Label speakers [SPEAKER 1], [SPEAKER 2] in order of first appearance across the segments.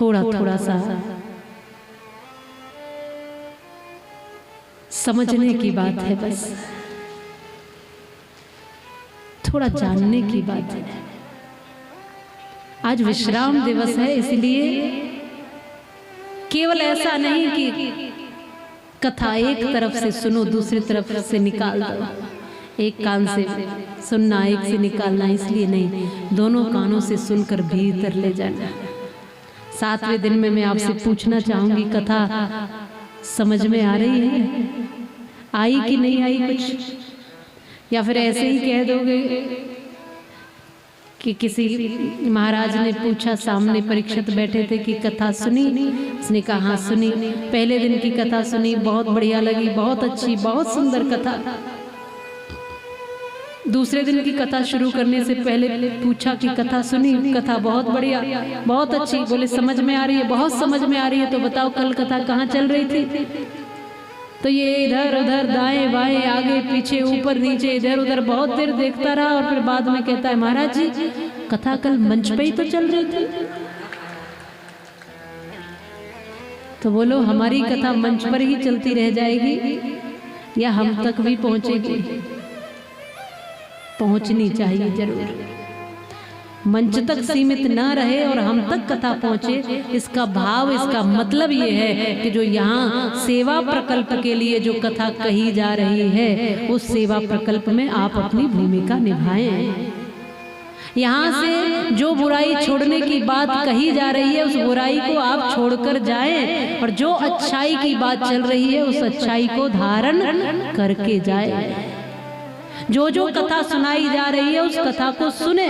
[SPEAKER 1] थोड़ा थोड़ा सा समझने की बात है, बस थोड़ा जानने की बात है। आज विश्राम दिवस है, इसलिए केवल ऐसा नहीं कि कथा एक तरफ से सुनो दूसरी तरफ से निकाल दो, एक कान से सुनना एक से निकालना, इसलिए नहीं, दोनों कानों से सुनकर भीतर ले जाना। 7वें दिन में मैं आपसे पूछना चाहूंगी, कथा समझ में आ रही है, आई कि नहीं आई कुछ, या फिर ऐसे ही कह दोगे कि किसी महाराज ने पूछा, सामने परीक्षित बैठे थे कि कथा सुनी, उसने कहा हाँ सुनी, पहले दिन की कथा सुनी, बहुत बढ़िया लगी, बहुत अच्छी, बहुत सुंदर कथा। दूसरे दिन की कथा शुरू करने से पहले पूछा कि कथा सुनी, कथा बहुत बढ़िया, बहुत अच्छी, बोले समझ में आ रही है, बहुत समझ में आ रही है, तो बताओ कल कथा कहाँ चल रही थी? तो ये इधर उधर दाएं बाएं आगे पीछे ऊपर नीचे इधर उधर बहुत देर देखता रहा, और फिर बाद में कहता है महाराज जी कथा कल मंच पे ही तो चल रही थी। तो बोलो हमारी कथा मंच पर ही चलती रह जाएगी या हम तक भी पहुंचेगी? पहुंचनी चाहिए जरूर, मंच तक सीमित ना रहे और हम तक कथा पहुंचे। इसका भाव, इसका मतलब ये है कि जो यहाँ सेवा प्रकल्प के लिए जो कथा कही जा रही है, उस सेवा प्रकल्प में आप अपनी भूमिका निभाएं। यहाँ से जो बुराई छोड़ने की बात कही जा रही है, उस बुराई को आप छोड़कर जाएं, और जो अच्छाई की बात चल रही है, उस अच्छाई को धारण करके जाएं। जो जो कथा सुनाई जा रही है, उस कथा को सुने,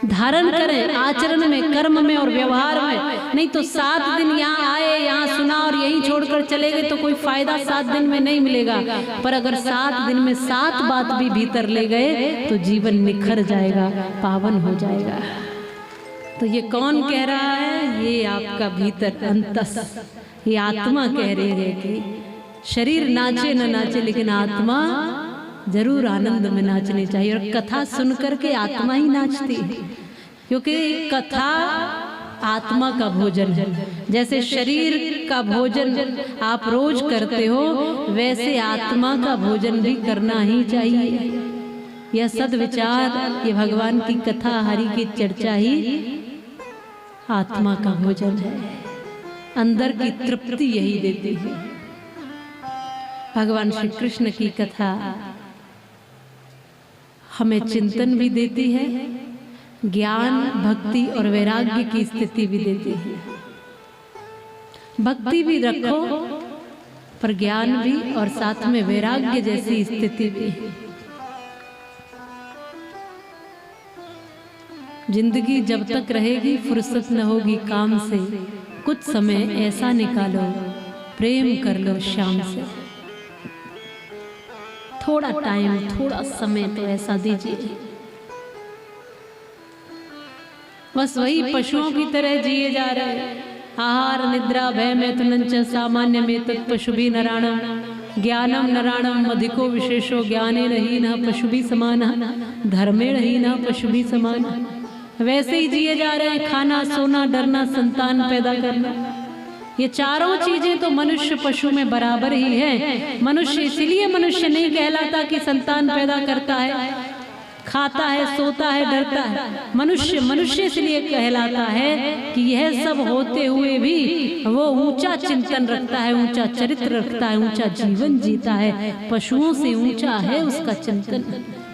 [SPEAKER 1] धारण करें आचरण में, कर्म में और व्यवहार में। नहीं तो 7 दिन यहाँ आए, यहाँ सुना और यहीं छोड़कर चले गए तो कोई फायदा 7 दिन में नहीं मिलेगा। पर अगर 7 दिन में 7 बात भी भीतर ले गए तो जीवन निखर जाएगा, पावन हो जाएगा। तो ये कौन कह रहा है? ये आपका भीतर अंतस, ये आत्मा कह रही है कि शरीर नाचे न नाचे, लेकिन आत्मा जरूर आनंद में नाचनी चाहिए। और कथा सुन करके आत्मा ही नाचती है, क्योंकि कथा आत्मा का भोजन है। जैसे शरीर का भोजन आप रोज करते हो, वैसे आत्मा का भोजन भी करना ही चाहिए। यह सद्विचार, ये भगवान की कथा, हरि की चर्चा ही आत्मा का भोजन है। अंदर की तृप्ति यही देती है। भगवान श्री कृष्ण की कथा हमें चिंतन भी देती है, ज्ञान, भक्ति और वैराग्य की स्थिति भी देती है। भक्ति भी रखो पर ज्ञान भी, और साथ में वैराग्य जैसी स्थिति भी। जिंदगी जब तक रहेगी फुर्सत न होगी काम से, कुछ समय ऐसा निकालो प्रेम कर लो शाम से। थोड़ा टाइम, थोड़ा समय तो ऐसा दीजिए। बस वही पशुओं की तरह जिए जा रहे हैं। आहार निद्रा भय मैथुनंच सामान्य में तत्पशुभि नराणम ज्ञानम नराणम अधिको विशेषो ज्ञाने रही न पशुभि समान धर्मे रही न पशुभि समान। वैसे ही जिए जा रहे हैं। खाना, सोना, डरना, संतान पैदा करना, ये चारों चीजें तो मनुष्य पशु में बराबर ही है। मनुष्य इसलिए मनुष्य नहीं कहलाता कि संतान पैदा करता है, खाता है, सोता है, डरता है। मनुष्य मनुष्य इसलिए कहलाता है कि यह सब होते हुए भी वो ऊंचा चिंतन रखता है, ऊंचा चरित्र रखता है, ऊंचा जीवन जीता है। पशुओं से ऊंचा है उसका चिंतन,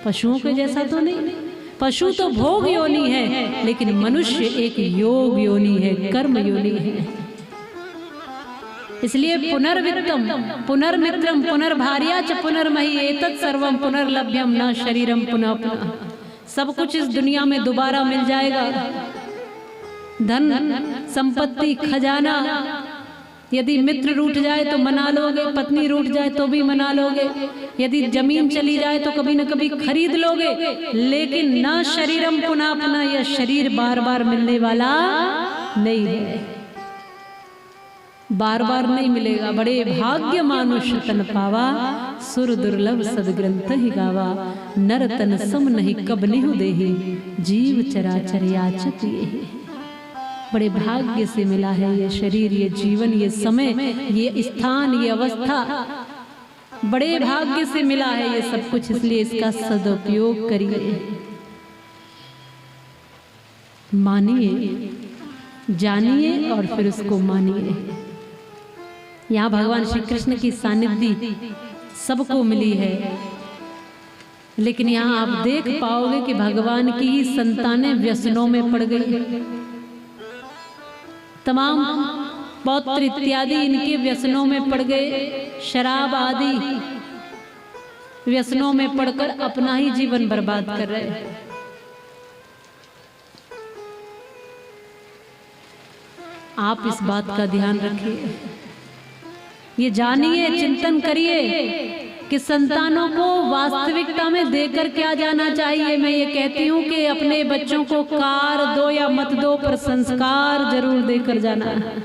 [SPEAKER 1] पशुओं के जैसा तो नहीं। पशु तो भोग योनि है, लेकिन मनुष्य एक योग योनि है, कर्म योनि है। इसलिए पुनर्वित्तम पुनर्मित्रम पुनर्भार्या च पुनर्मही एतत् सर्वम पुनर्लभ्यम न शरीरम पुनः पुनः। सब कुछ इस दुनिया में दोबारा मिल जाएगा। धन, संपत्ति, खजाना, यदि मित्र रूठ जाए तो मना लोगे, पत्नी रूठ जाए तो भी मना लोगे, यदि जमीन चली जाए तो कभी न कभी खरीद लोगे, लेकिन न शरीरम पुनः पुनः, यह शरीर बार बार मिलने वाला नहीं है, बार बार नहीं मिलेगा। बड़े भाग्य मानुष तन पावा, सुर दुर्लभ सदग्रंथ ही गावा। नर तन सम नहीं कब निहु देहि, जीव चराचर याचत येहि। बड़े भाग्य से मिला है ये शरीर, ये जीवन, ये समय, ये स्थान, ये अवस्था, बड़े भाग्य से मिला है ये सब कुछ, इसलिए इसका सदुपयोग करिए, मानिए, जानिए और फिर उसको मानिए। यहाँ भगवान श्री कृष्ण की सानिध्य सबको मिली है, लेकिन यहाँ आप देख पाओगे कि भगवान की ही संतानें व्यसनों में पड़ गई। तमाम पौत्र इत्यादि इनके व्यसनों में पड़ गए, शराब आदि व्यसनों में पड़कर अपना ही जीवन बर्बाद कर रहे हैं। आप इस बात का ध्यान रखिए, ये जानिए, चिंतन करिए कि संतानों को वास्तविकता में देकर क्या जाना चाहिए। मैं ये कहती हूँ कि अपने बच्चों को कार दो या मत दो, पर संस्कार जरूर देकर जाना है।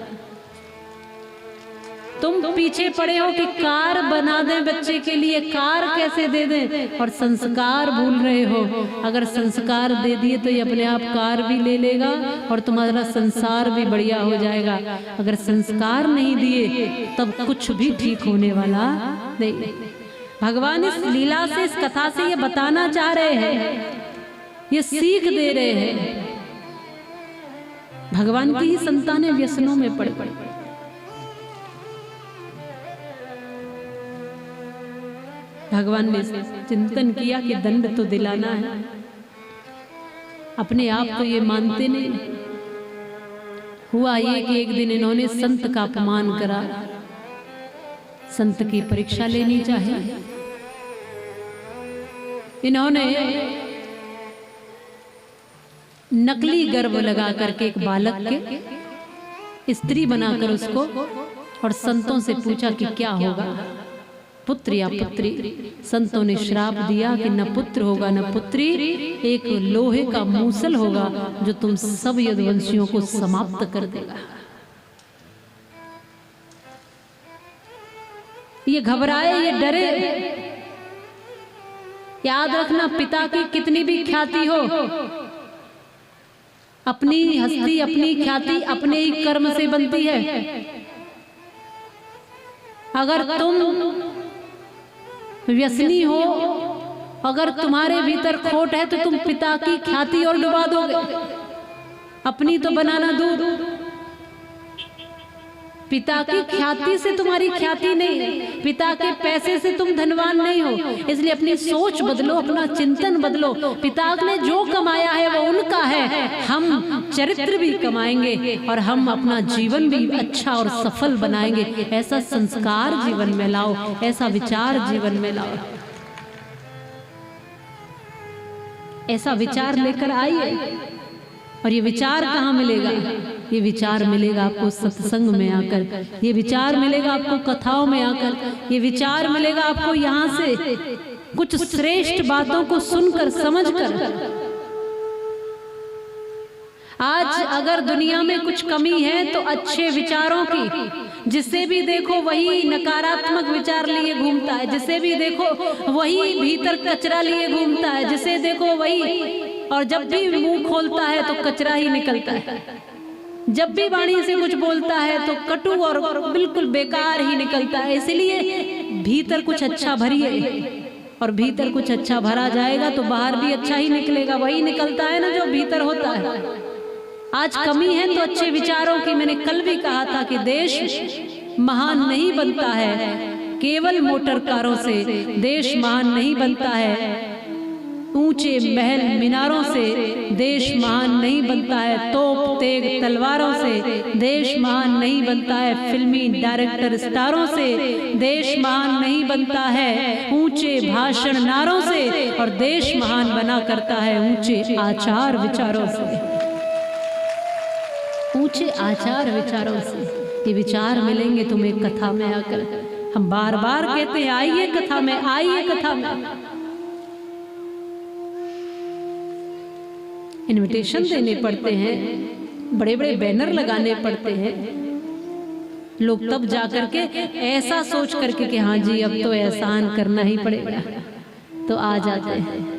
[SPEAKER 1] तुम पीछे पड़े हो कि कार बना दें बच्चे के लिए, कार कैसे दे दें, और संस्कार भूल रहे हो। अगर संस्कार दे दिए तो ये अपने आप कार भी ले लेगा और तुम्हारा संसार भी बढ़िया हो जाएगा। अगर संस्कार नहीं दिए तब कुछ भी ठीक होने वाला नहीं। भगवान इस लीला से, इस कथा से ये बताना चाह रहे हैं, ये सीख दे रहे हैं। भगवान की ही संतानें व्यसनों में पड़ पड़ भगवान ने चिंतन किया कि दंड तो दिलाना है, अपने आप तो ये मानते नहीं। हुआ ये कि एक दिन इन्होंने संत का अपमान करा, संत की परीक्षा लेनी चाहिए। इन्होंने नकली गर्भ लगा करके एक बालक के स्त्री बनाकर उसको, और संतों से पूछा कि क्या होगा, पुत्र या पुत्री। संतों ने श्राप दिया कि न पुत्र होगा न पुत्री, एक लोहे का मूसल होगा जो तुम सब यदुवंशियों को समाप्त कर देगा। ये घबराए, ये डरे। याद रखना, पिता की कितनी भी ख्याति हो, अपनी हस्ती, अपनी ख्याति अपने ही कर्म से बनती है। अगर तुम व्यसनी हो, अगर तुम्हारे भीतर खोट है, तो तुम पिता की ख्याति और डुबा दोगे, अपनी तो बनाना दूर। पिता की ख्याति से तुम्हारी ख्याति नहीं, पिता के पैसे से तुम धनवान नहीं हो। इसलिए अपनी सोच बदलो, अपना चिंतन बदलो। पिता ने जो कमाया है वो उनका है, हम चरित्र भी कमाएंगे और हम अपना जीवन भी अच्छा और सफल बनाएंगे। ऐसा संस्कार जीवन में लाओ, ऐसा विचार जीवन में लाओ, ऐसा विचार लेकर आइए। और ये विचार कहाँ मिलेगा? ये विचार मिलेगा आपको सत्संग में आकर, ये विचार मिलेगा आपको कथाओं में आकर, ये विचार मिलेगा आपको यहाँ से कुछ श्रेष्ठ बातों को सुनकर, समझकर। आज अगर दुनिया में कुछ कमी है तो अच्छे विचारों की। जिसे भी देखो वही नकारात्मक विचार लिए घूमता है, जिसे भी देखो वही भीतर कचरा लिए घूमता है, जिसे देखो वही, और जब भी मुंह खोलता है तो कचरा ही निकलता है। जब भी वाणी से कुछ बोलता है तो कटु और बिल्कुल बेकार ही निकलता है। इसलिए भीतर कुछ अच्छा भरिए, और भीतर कुछ अच्छा भरा जाएगा तो बाहर भी अच्छा ही निकलेगा। वही निकलता है ना जो भीतर होता है। आज कमी है तो अच्छे विचारों की। मैंने कल भी कहा था कि देश महान नहीं बनता है केवल मोटर कारों से, देश महान नहीं बनता है ऊंचे महल मीनारों से, देश महान नहीं बनता है तोप तेग तलवारों से, देश महान नहीं बनता है फिल्मी डायरेक्टर स्टारों से, देश महान नहीं बनता है ऊंचे भाषण नारों से, और देश महान बना करता है ऊंचे आचार विचारों से, ऊंचे आचार विचारों से। ये विचार मिलेंगे तुम्हें कथा में आकर। हम बार बार कहते हैं आइए कथा में, आइए कथा में। इनविटेशन देने पड़ते हैं, बड़े बड़े बैनर लगाने पड़ते हैं। लोग तब जाकर के ऐसा सोच करके कि हाँ जी अब तो एहसान करना ही पड़ेगा, तो आ जाते हैं।